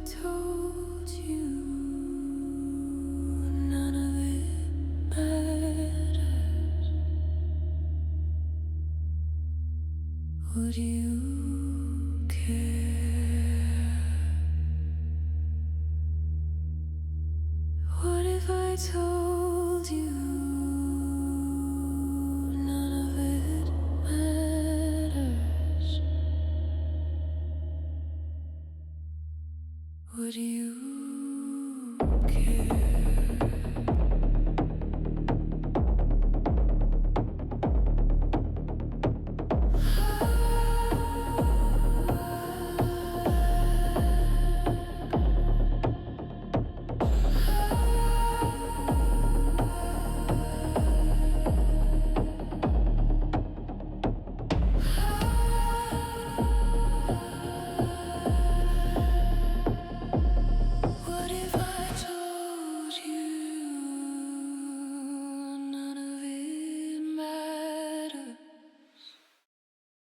told you none of it matters? Would you care? What if I told